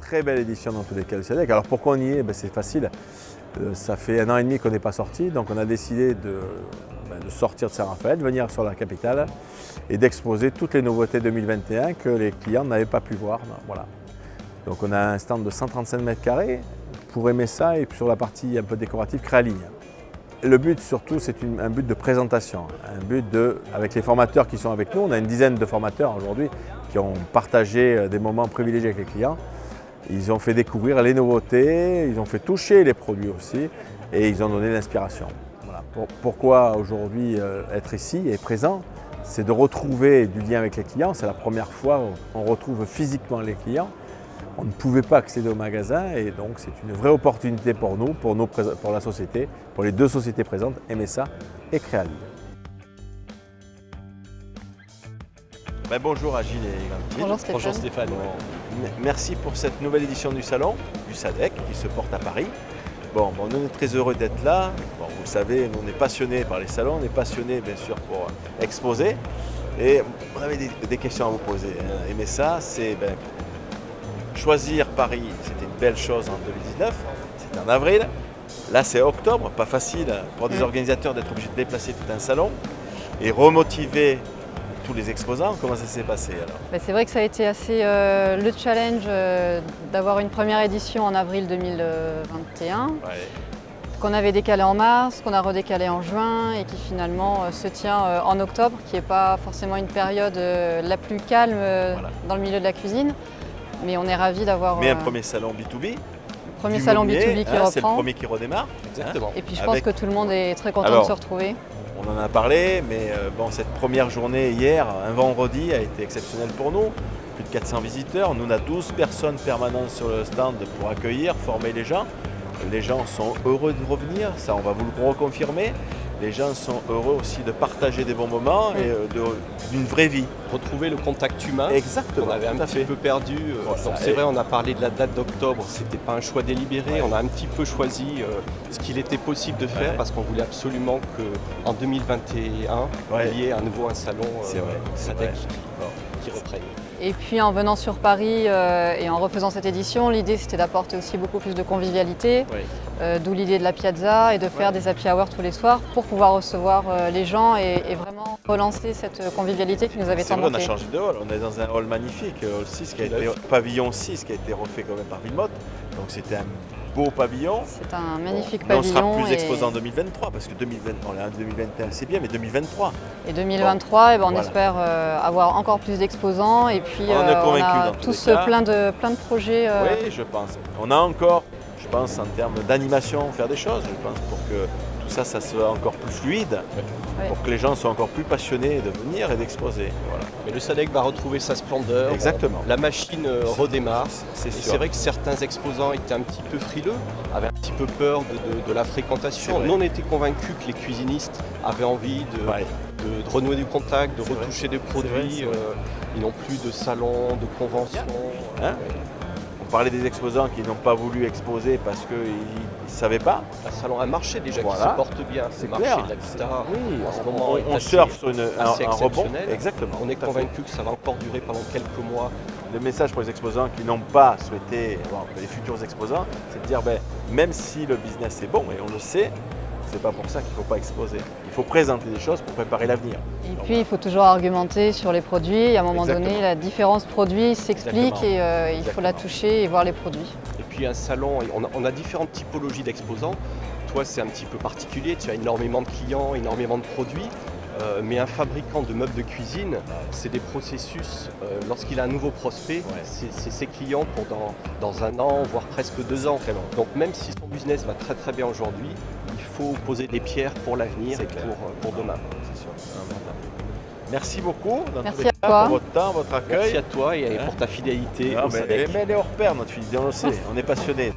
très belle édition dans tous les cas du SADEC. Alors pourquoi on y est? C'est facile. Ça fait 1 an et demi qu'on n'est pas sorti, donc on a décidé de sortir de Saint-Raphaël, de venir sur la capitale et d'exposer toutes les nouveautés 2021 que les clients n'avaient pas pu voir. Voilà. Donc on a un stand de 135 mètres carrés pour aimer ça, et puis sur la partie un peu décorative, Créaligne. Le but surtout, c'est un but de présentation, un but avec les formateurs qui sont avec nous. On a une dizaine de formateurs aujourd'hui qui ont partagé des moments privilégiés avec les clients. Ils ont fait découvrir les nouveautés, ils ont fait toucher les produits aussi, et ils ont donné l'inspiration. Voilà. Pourquoi aujourd'hui être ici et présent? C'est de retrouver du lien avec les clients. C'est la première fois où on retrouve physiquement les clients. On ne pouvait pas accéder au magasin, et donc c'est une vraie opportunité pour nous, pour la société, pour les deux sociétés présentes, MSA et Créaligne. Bonjour Agile et Valentine. Bonjour Stéphane. Bonjour Stéphane. Merci pour cette nouvelle édition du salon du SADEC qui se porte à Paris. Nous on est très heureux d'être là. Vous le savez, nous on est passionnés par les salons, on est passionnés bien sûr pour exposer. Et on avait des questions à vous poser. MSA, c'est choisir Paris, c'était une belle chose en 2019, c'était en avril. Là c'est octobre, pas facile pour des organisateurs d'être obligés de déplacer tout un salon et remotiver tous les exposants. Comment ça s'est passé alors? C'est vrai que ça a été assez le challenge d'avoir une première édition en avril 2021, qu'on avait décalé en mars, qu'on a redécalé en juin et qui finalement se tient en octobre, qui n'est pas forcément une période la plus calme dans le milieu de la cuisine. Mais on est ravis d'avoir... Mais un premier salon B2B. Premier salon B2B qui reprend. C'est le premier qui redémarre. Exactement. Et puis je pense que tout le monde est très content de se retrouver. On en a parlé, mais cette première journée hier, un vendredi, a été exceptionnelle pour nous. Plus de 400 visiteurs. Nous, on a 12 personnes permanentes sur le stand pour accueillir, former les gens. Les gens sont heureux de revenir, ça on va vous le reconfirmer. Les gens sont heureux aussi de partager des bons moments et d'une vraie vie. Retrouver le contact humain. Exactement. On avait un petit peu perdu. Donc c'est vrai, on a parlé de la date d'octobre, c'était pas un choix délibéré. On a un petit peu choisi ce qu'il était possible de faire parce qu'on voulait absolument qu'en 2021, il y ait à nouveau un salon SADEC qui reprenne. Et puis en venant sur Paris et en refaisant cette édition, l'idée c'était d'apporter aussi beaucoup plus de convivialité, d'où l'idée de la piazza et de faire des happy hours tous les soirs pour pouvoir recevoir les gens et vraiment relancer cette convivialité qui nous avait tant manqué. On a changé de hall, on est dans un hall magnifique, hall 6 qui a été, pavillon 6 qui a été refait quand même par Villemotte, donc c'était un beau pavillon. C'est un magnifique pavillon. On sera plus exposant en 2023 parce que 2021 c'est bien, mais 2023. Et 2023, on espère avoir encore plus d'exposants et puis on a tous plein de projets. Oui, je pense. On a encore, je pense, en termes d'animation, faire des choses, je pense, pour que tout ça soit encore plus fluide, pour que les gens soient encore plus passionnés de venir et d'exposer. Voilà. Mais le SADEC va retrouver sa splendeur. Exactement. La machine redémarre. C'est vrai que certains exposants étaient un petit peu frileux, avaient un petit peu peur de la fréquentation. Nous, on était convaincus que les cuisinistes avaient envie de renouer du contact, de retoucher des produits. Ils n'ont plus de salon, de convention. On parlait des exposants qui n'ont pas voulu exposer parce qu'ils ne savaient pas. Un salon, un marché déjà qui se porte bien. C'est marché clair. de l'habitat, en ce moment, on surfe sur un rebond. Exactement. On est convaincu que ça va encore durer pendant quelques mois. Le message pour les exposants qui n'ont pas souhaité, les futurs exposants, c'est de dire même si le business est bon, et on le sait, c'est pas pour ça qu'il ne faut pas exposer. Il faut présenter des choses pour préparer l'avenir. Et puis il faut toujours argumenter sur les produits. Et à un moment donné, la différence produit s'explique et il faut la toucher et voir les produits. Et puis un salon, on a différentes typologies d'exposants. Toi, c'est un petit peu particulier. Tu as énormément de clients, énormément de produits. Mais un fabricant de meubles de cuisine, c'est des processus, lorsqu'il a un nouveau prospect, c'est ses clients pour dans 1 an, voire presque 2 ans. Donc même si son business va très très bien aujourd'hui, il faut poser des pierres pour l'avenir et pour demain. C'est sûr. Merci beaucoup Merci à toi. pour votre temps, votre accueil. Merci à toi et pour ta fidélité. Mais elle est hors pair, notre fidélité, on le sait, on est passionnés.